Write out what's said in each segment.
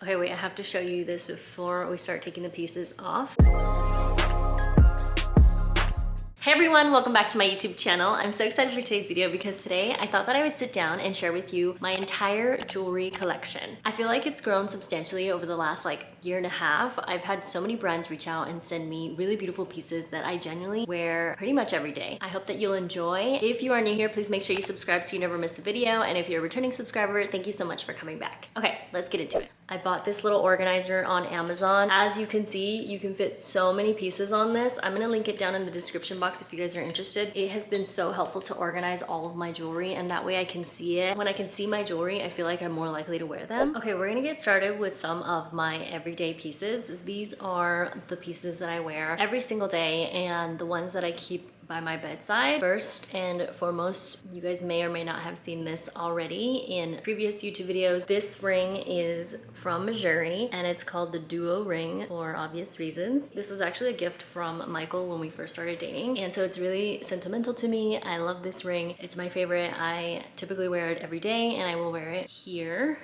Okay, wait, I have to show you this before we start taking the pieces off. Hey everyone, welcome back to my YouTube channel. I'm so excited for today's video because today I thought that I would sit down and share with you my entire jewelry collection. I feel like it's grown substantially over the last year and a half. I've had so many brands reach out and send me really beautiful pieces that I genuinely wear pretty much every day. I hope that you'll enjoy. If you are new here, please make sure you subscribe so you never miss a video. And if you're a returning subscriber, thank you so much for coming back. Okay, let's get into it. I bought this little organizer on Amazon. As you can see, you can fit so many pieces on this. I'm gonna link it down in the description box if you guys are interested. It has been so helpful to organize all of my jewelry, and that way I can see it. When I can see my jewelry, I feel like I'm more likely to wear them. Okay, we're gonna get started with some of my everyday pieces. These are the pieces that I wear every single day and the ones that I keep by my bedside. First and foremost, you guys may or may not have seen this already in previous YouTube videos. This ring is from Mejuri and it's called the Duo ring for obvious reasons. This is actually a gift from Michael when we first started dating, and so it's really sentimental to me. I love this ring. It's my favorite. I typically wear it every day and I will wear it here.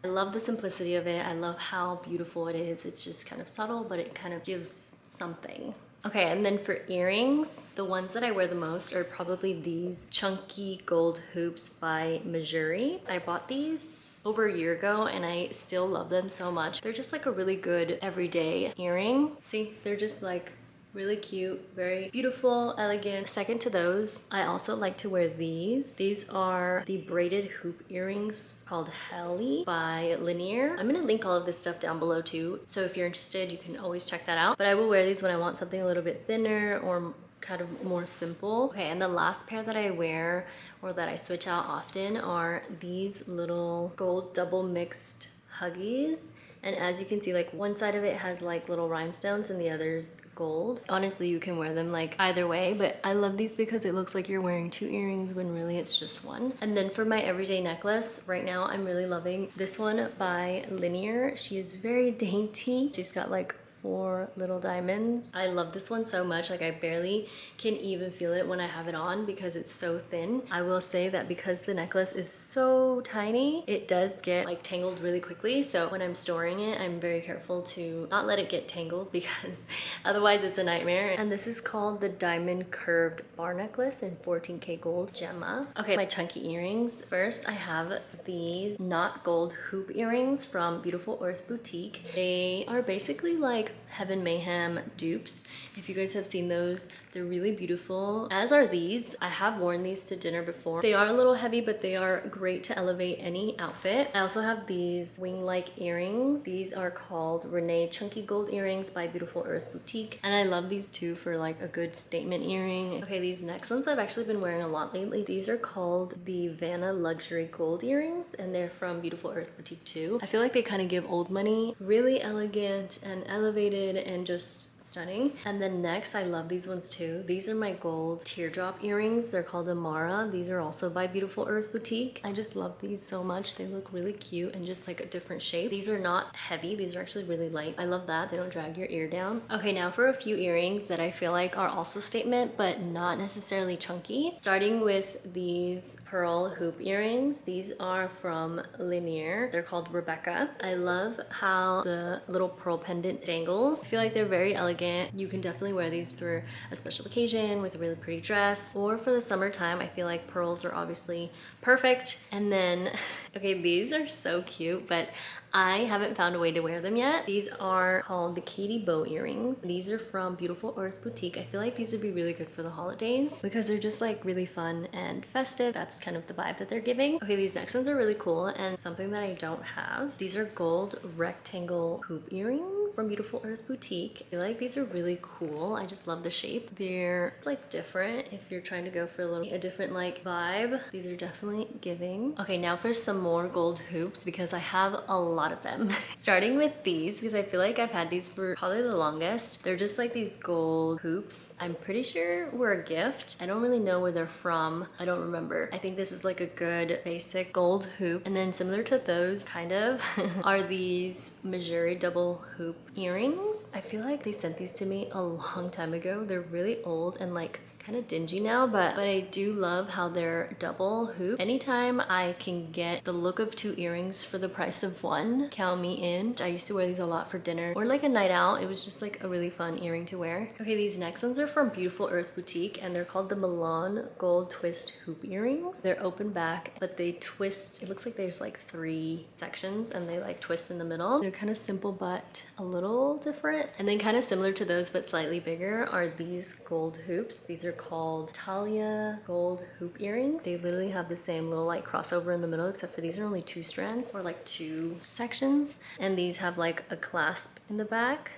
I love the simplicity of it. I love how beautiful it is. It's just kind of subtle, but it kind of gives something. Okay, and then for earrings, the ones that I wear the most are probably these chunky gold hoops by Mejuri. I bought these over a year ago and I still love them so much. They're just like a really good everyday earring. See, they're just like really cute, very beautiful, elegant. Second to those, I also like to wear these. These are the braided hoop earrings called Helly by Linjer. I'm gonna link all of this stuff down below too, so if you're interested, you can always check that out. But I will wear these when I want something a little bit thinner or kind of more simple. Okay, and the last pair that I wear or that I switch out often are these little gold double mixed Huggies. And as you can see, like one side of it has like little rhinestones and the other's gold. Honestly, you can wear them like either way, but I love these because it looks like you're wearing two earrings when really it's just one. And then for my everyday necklace, right now I'm really loving this one by Linjer. She is very dainty. She's got like 4 little diamonds. I love this one so much. Like I barely can even feel it when I have it on because it's so thin. I will say that because the necklace is so tiny, it does get like tangled really quickly. So when I'm storing it, I'm very careful to not let it get tangled because otherwise it's a nightmare. And this is called the Diamond Curved Bar Necklace in 14K gold gemma. Okay, my chunky earrings. First, I have these not gold hoop earrings from Beautiful Earth Boutique. They are basically like Heaven Mayhem dupes. If you guys have seen those, they're really beautiful, as are these. I have worn these to dinner before. They are a little heavy, but they are great to elevate any outfit. I also have these wing-like earrings. These are called Renee Chunky Gold Earrings by Beautiful Earth Boutique, and I love these too for like a good statement earring. Okay, these next ones I've actually been wearing a lot lately. These are called the Vanna Luxury Gold Earrings, and they're from Beautiful Earth Boutique too. I feel like they kind of give old money. Really elegant and elevated and just stunning. And then next, I love these ones too. These are my gold teardrop earrings. They're called Amara. These are also by Beautiful Earth Boutique. I just love these so much. They look really cute and just like a different shape. These are not heavy. These are actually really light. I love that. They don't drag your ear down. Okay, now for a few earrings that I feel like are also statement, but not necessarily chunky. Starting with these pearl hoop earrings. These are from Linjer. They're called Rebecca. I love how the little pearl pendant dangles. I feel like they're very elegant. You can definitely wear these for a special occasion with a really pretty dress, or for the summertime. I feel like pearls are obviously perfect. And then, okay, these are so cute, but I haven't found a way to wear them yet. These are called the Katie Bow earrings. These are from Beautiful Earth Boutique. I feel like these would be really good for the holidays because they're just like really fun and festive. That's kind of the vibe that they're giving. Okay, these next ones are really cool and something that I don't have. These are gold rectangle hoop earrings from Beautiful Earth Boutique. I feel like these are really cool. I just love the shape. They're like different if you're trying to go for a different like vibe. These are definitely giving. Okay, now for some more gold hoops because I have a lot of them. Starting with these because I feel like I've had these for probably the longest. They're just like these gold hoops. I'm pretty sure were a gift. I don't really know where they're from. I don't remember. I think this is like a good basic gold hoop. And then similar to those kind of are these Mejuri double hoop earrings. I feel like they sent these to me a long time ago. They're really old and like kind of dingy now, but I do love how they're double hoop. Anytime I can get the look of 2 earrings for the price of 1, count me in. I used to wear these a lot for dinner or like a night out. It was just like a really fun earring to wear. Okay, these next ones are from Beautiful Earth Boutique, and they're called the Milan Gold Twist Hoop Earrings. They're open back, but they twist. It looks like there's like 3 sections and they like twist in the middle. They're kind of simple but a little different. And then kind of similar to those but slightly bigger are these gold hoops. These are called Talia Gold Hoop Earrings. They literally have the same little like crossover in the middle, except for these are only 2 strands or like 2 sections. And these have like a clasp in the back,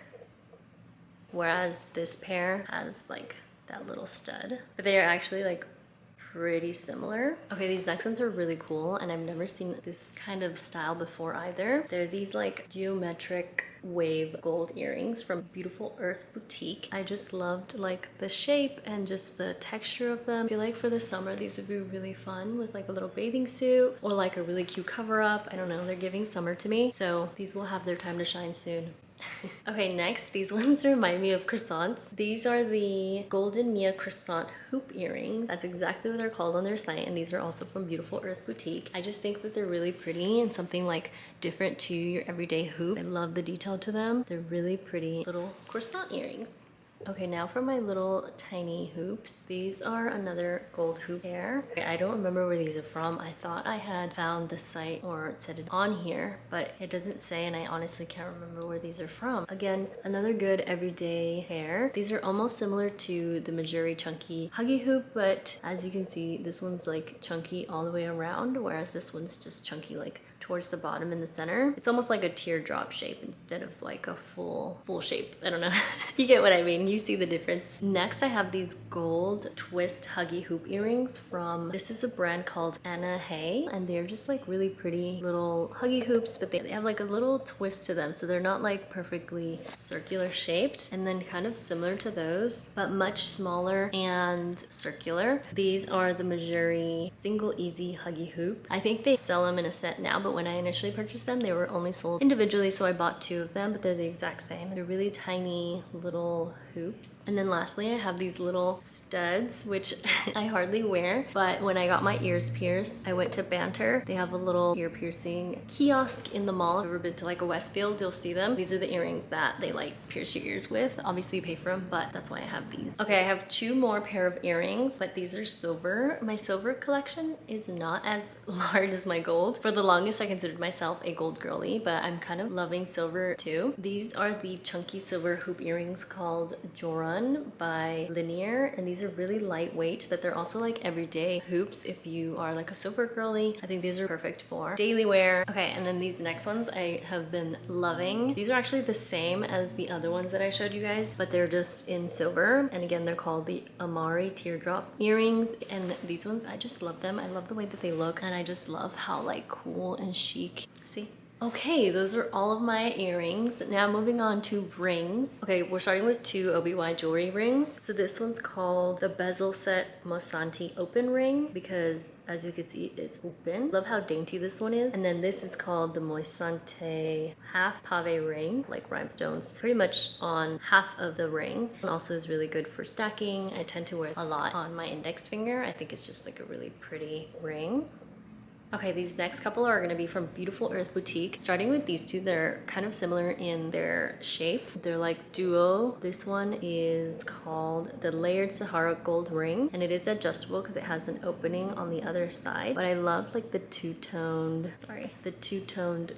whereas this pair has like that little stud. But they are actually like pretty similar. Okay, these next ones are really cool, and I've never seen this kind of style before either. They're these like geometric wave gold earrings from Beautiful Earth Boutique. I just loved like the shape and just the texture of them. I feel like for the summer these would be really fun with like a little bathing suit or like a really cute cover up. I don't know, they're giving summer to me, so these will have their time to shine soon. Okay, next, these ones remind me of croissants. These are the Golden Mia croissant hoop earrings. That's exactly what they're called on their site, and these are also from Beautiful Earth Boutique. I just think that they're really pretty and something like different to your everyday hoop. I love the detail to them. They're really pretty little croissant earrings. Okay, now for my little tiny hoops. These are another gold hoop pair. I don't remember where these are from. I thought I had found the site or it said it on here, but it doesn't say, and I honestly can't remember where these are from. Again, another good everyday pair. These are almost similar to the Mejuri chunky huggy hoop, but as you can see, this one's like chunky all the way around, whereas this one's just chunky like towards the bottom in the center. It's almost like a teardrop shape instead of like a full shape. I don't know. You get what I mean. You see the difference. Next, I have these gold twist huggy hoop earrings from, this is a brand called Anna Hay, and they're just like really pretty little huggy hoops, but they have like a little twist to them, so they're not like perfectly circular shaped. And then kind of similar to those, but much smaller and circular. These are the Mejuri single easy huggy hoop. I think they sell them in a set now, but when I initially purchased them, they were only sold individually, so I bought 2 of them, but they're the exact same. They're really tiny little hoops. And then lastly, I have these little studs, which I hardly wear, but when I got my ears pierced, I went to Banter. They have a little ear piercing kiosk in the mall. If you've ever been to like a Westfield, you'll see them. These are the earrings that they like pierce your ears with. Obviously you pay for them, but that's why I have these. Okay, I have 2 more pair of earrings, but these are silver. My silver collection is not as large as my gold. For the longest, I considered myself a gold girly, but I'm kind of loving silver too. These are the chunky silver hoop earrings called Joran by Linjer, and these are really lightweight, but they're also like everyday hoops if you are like a silver girly. I think these are perfect for daily wear. Okay, and then these next ones I have been loving. These are actually the same as the other ones that I showed you guys, but they're just in silver, and again they're called the Amari teardrop earrings. And these ones, I just love them. I love the way that they look, and I just love how like cool and chic. See? Okay, those are all of my earrings. Now moving on to rings. Okay, we're starting with 2 OBY jewelry rings. So this one's called the Bezel Set Mosanti Open Ring because as you can see, it's open. Love how dainty this one is. And then this is called the Moisante Half Pave Ring, like rhinestones, pretty much on half of the ring. And also is really good for stacking. I tend to wear a lot on my index finger. I think it's just like a really pretty ring. Okay, these next couple are gonna be from Beautiful Earth Boutique. Starting with these 2, they're kind of similar in their shape. They're like duo. This one is called the Layered Sahara Gold Ring, and it is adjustable because it has an opening on the other side. But I love like the two-toned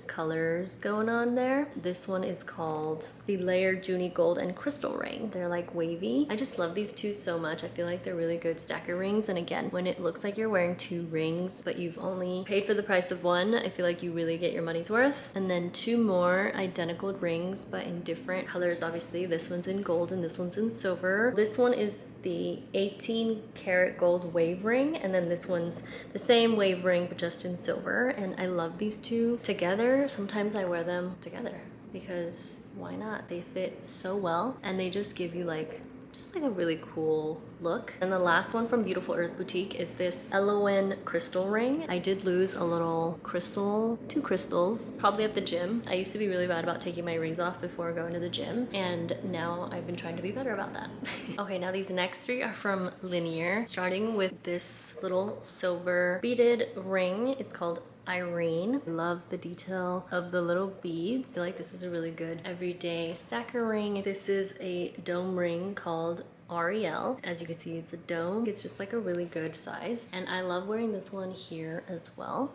colors going on there. This one is called the Layered Junie Gold and Crystal Ring. They're like wavy. I just love these 2 so much. I feel like they're really good stacker rings. And again, when it looks like you're wearing 2 rings, but you've only paid for the price of 1, I feel like you really get your money's worth. And then 2 more identical rings, but in different colors. Obviously, this one's in gold and this one's in silver. This one is the 18 karat gold wave ring, and then this one's the same wave ring but just in silver. And I love these 2 together. Sometimes I wear them together because why not? They fit so well, and they just give you like just like a really cool look. And the last one from Beautiful Earth Boutique is this Elowen crystal ring. I did lose a little crystal, 2 crystals, probably at the gym. I used to be really bad about taking my rings off before going to the gym, and now I've been trying to be better about that. Okay, now these next 3 are from Linjer, starting with this little silver beaded ring. It's called Irene. I love the detail of the little beads. I feel like this is a really good everyday stacker ring. This is a dome ring called Ariel. As you can see, it's a dome. It's just like a really good size, and I love wearing this one here as well.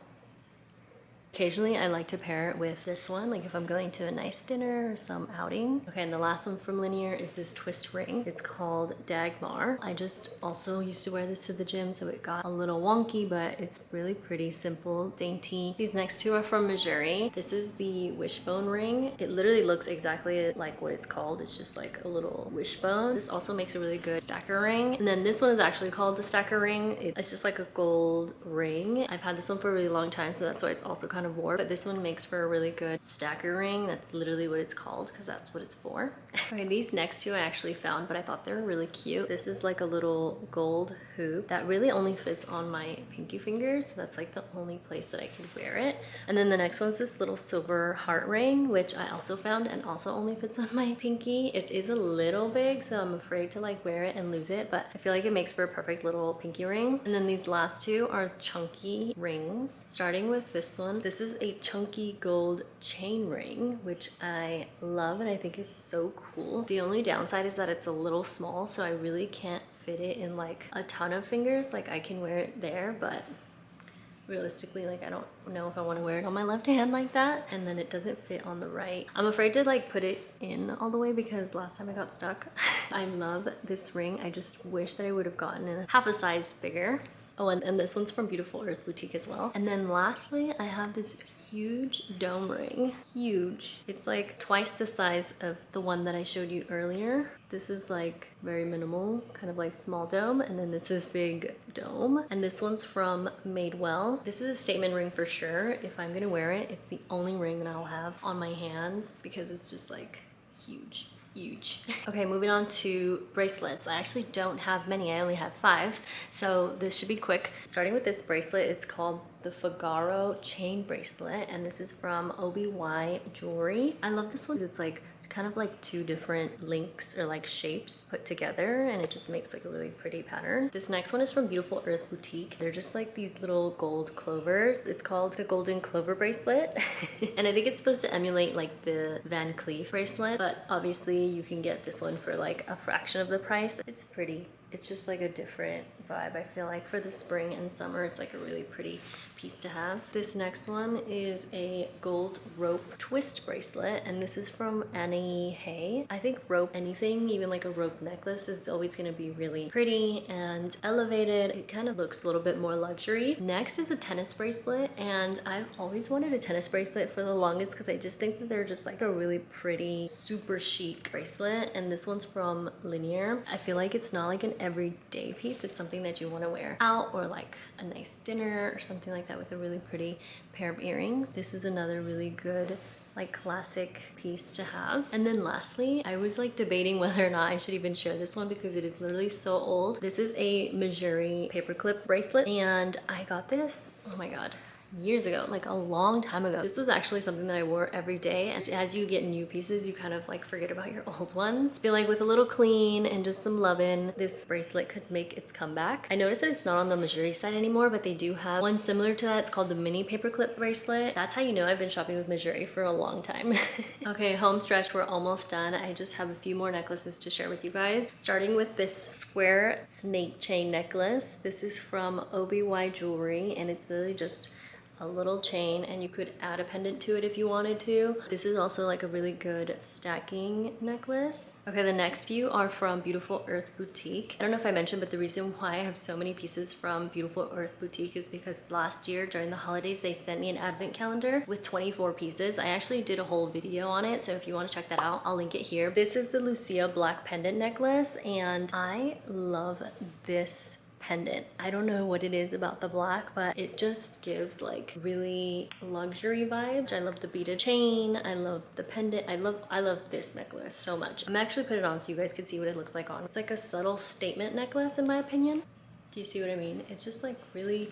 Occasionally, I like to pair it with this one, like if I'm going to a nice dinner or some outing. Okay, and the last one from Linjer is this twist ring. It's called Dagmar. I just also used to wear this to the gym, so it got a little wonky, but it's really pretty, simple, dainty. These next 2 are from Mejuri. This is the wishbone ring. It literally looks exactly like what it's called. It's just like a little wishbone. This also makes a really good stacker ring. And then this one is actually called the stacker ring. It's just like a gold ring. I've had this one for a really long time, so that's why it's also kind of worn, but this one makes for a really good stacker ring. That's literally what it's called, because that's what it's for. Okay, these next 2 I actually found, but I thought they were really cute. This is like a little gold hoop that really only fits on my pinky finger, so that's like the only place that I could wear it. And then the next one's this little silver heart ring, which I also found and also only fits on my pinky. It is a little big, so I'm afraid to like wear it and lose it, but I feel like it makes for a perfect little pinky ring. And then these last 2 are chunky rings, starting with this one. This is a chunky gold chain ring, which I love and I think is so cool. The only downside is that it's a little small, so I really can't fit it in like a ton of fingers. Like I can wear it there, but realistically, like I don't know if I want to wear it on my left hand like that, and then it doesn't fit on the right. I'm afraid to like put it in all the way because last time I got stuck. I love this ring. I just wish that I would have gotten it half a size bigger. Oh, and this one's from Beautiful Earth Boutique as well. And then lastly, I have this huge dome ring. Huge. It's like twice the size of the one that I showed you earlier. This is like very minimal, kind of like small dome. And then this is big dome. And this one's from Madewell. This is a statement ring for sure. If I'm gonna wear it, it's the only ring that I'll have on my hands because it's just like huge. Huge. Okay, moving on to bracelets. I actually don't have many. I only have 5, so this should be quick. Starting with this bracelet, it's called the Figaro chain bracelet, and this is from OBY Jewelry. I love this one. It's like kind of like 2 different links or like shapes put together, and it just makes like a really pretty pattern. This next one is from Beautiful Earth Boutique. They're just like these little gold clovers. It's called the Golden Clover bracelet. And I think it's supposed to emulate like the Van Cleef bracelet, but obviously you can get this one for like a fraction of the price. It's pretty. It's just like a different vibe. I feel like for the spring and summer, it's like a really pretty piece to have. This next one is a gold rope twist bracelet, and this is from Annie Hay. I think rope, anything, even like a rope necklace, is always gonna be really pretty and elevated. It kind of looks a little bit more luxury. Next is a tennis bracelet, and I've always wanted a tennis bracelet for the longest because I just think that they're just like a really pretty, super chic bracelet, and this one's from Linjer. I feel like it's not like an everyday piece. It's something that you want to wear out or like a nice dinner or something like that with a really pretty pair of earrings. This is another really good like classic piece to have. And then lastly, I was like debating whether or not I should even share this one because it is literally so old. This is a Mejuri paperclip bracelet, and I got this, oh my god, years ago, like a long time ago. This was actually something that I wore every day, and as you get new pieces, you kind of like forget about your old ones. I feel like with a little clean and just some loving, this bracelet could make its comeback. I noticed that it's not on the Mejuri site anymore, but they do have one similar to that. It's called the mini paperclip bracelet. That's how you know I've been shopping with Mejuri for a long time. Okay, home stretch, we're almost done. I just have a few more necklaces to share with you guys, starting with this square snake chain necklace. This is from OBY Jewelry, and it's literally just a little chain, and you could add a pendant to it if you wanted to. This is also like a really good stacking necklace. Okay, the next few are from Beautiful Earth Boutique. I don't know if I mentioned, but the reason why I have so many pieces from Beautiful Earth Boutique is because last year during the holidays, they sent me an advent calendar with 24 pieces. I actually did a whole video on it, so if you want to check that out, I'll link it here. This is the Lucia black pendant necklace, and I love this pendant. I don't know what it is about the black, but it just gives like really luxury vibes. I love the beaded chain. I love the pendant. I love this necklace so much. I'm actually put it on so you guys can see what it looks like on. It's like a subtle statement necklace in my opinion. Do you see what I mean? It's just like really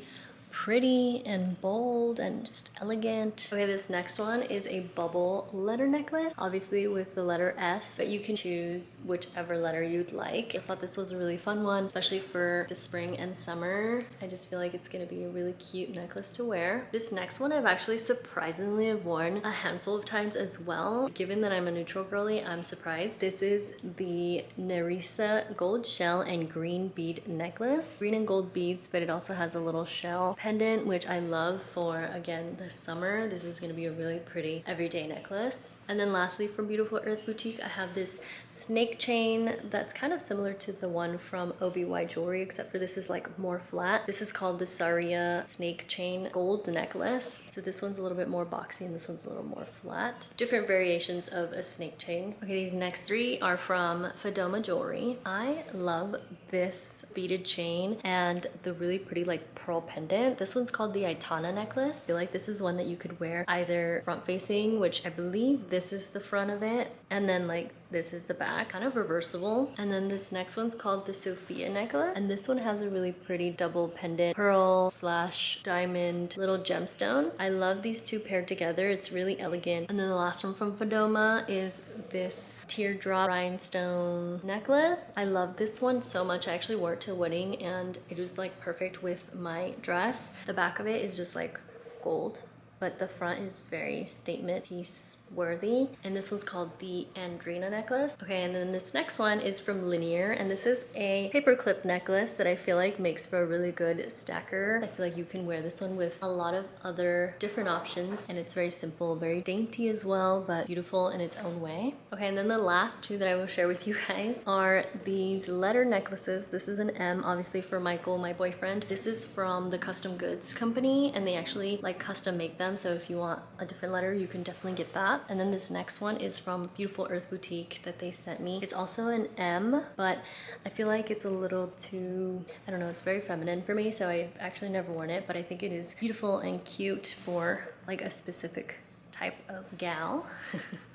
pretty and bold and just elegant. Okay, this next one is a bubble letter necklace, obviously with the letter S, but you can choose whichever letter you'd like. I just thought this was a really fun one, especially for the spring and summer. I just feel like it's gonna be a really cute necklace to wear. This next one I've actually surprisingly worn a handful of times as well. Given that I'm a neutral girly, I'm surprised. This is the Nerissa gold shell and green bead necklace. Green and gold beads, but it also has a little shell pendant, which I love for, again, the summer. This is gonna be a really pretty everyday necklace. And then lastly, from Beautiful Earth Boutique, I have this snake chain that's kind of similar to the one from OBY Jewelry, except for this is like more flat. This is called the Saria snake chain gold necklace. So this one's a little bit more boxy and this one's a little more flat. Different variations of a snake chain. Okay, these next three are from Fedoma Jewelry. I love this beaded chain and the really pretty like pearl pendant. This one's called the Aitana necklace. I feel like this is one that you could wear either front facing, which I believe this is the front of it, and then like this is the back, kind of reversible. And then this next one's called the Sophia necklace, and this one has a really pretty double pendant pearl slash diamond little gemstone. I love these two paired together. It's really elegant. And then the last one from Fedoma is this teardrop rhinestone necklace. I love this one so much. I actually wore it to a wedding and it was like perfect with my dress. The back of it is just like gold, but the front is very statement piece worthy. And this one's called the Andrina necklace. Okay, and then this next one is from Linjer, and this is a paperclip necklace that I feel like makes for a really good stacker. I feel like you can wear this one with a lot of other different options, and it's very simple, very dainty as well, but beautiful in its own way. Okay, and then the last two that I will share with you guys are these letter necklaces. This is an M, obviously for Michael, my boyfriend. This is from the Custom Goods company, and they actually like custom make them, so if you want a different letter, you can definitely get that. And then this next one is from Beautiful Earth Boutique that they sent me. It's also an M, but I feel like it's a little too, I don't know, it's very feminine for me, so I've actually never worn it, but I think it is beautiful and cute for like a specific type of gal.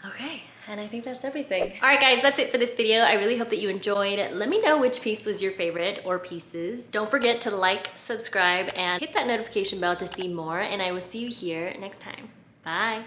Okay, and I think that's everything. All right guys, that's it for this video. I really hope that you enjoyed. Let me know which piece was your favorite or pieces. Don't forget to like, subscribe, and hit that notification bell to see more, and I will see you here next time. Bye.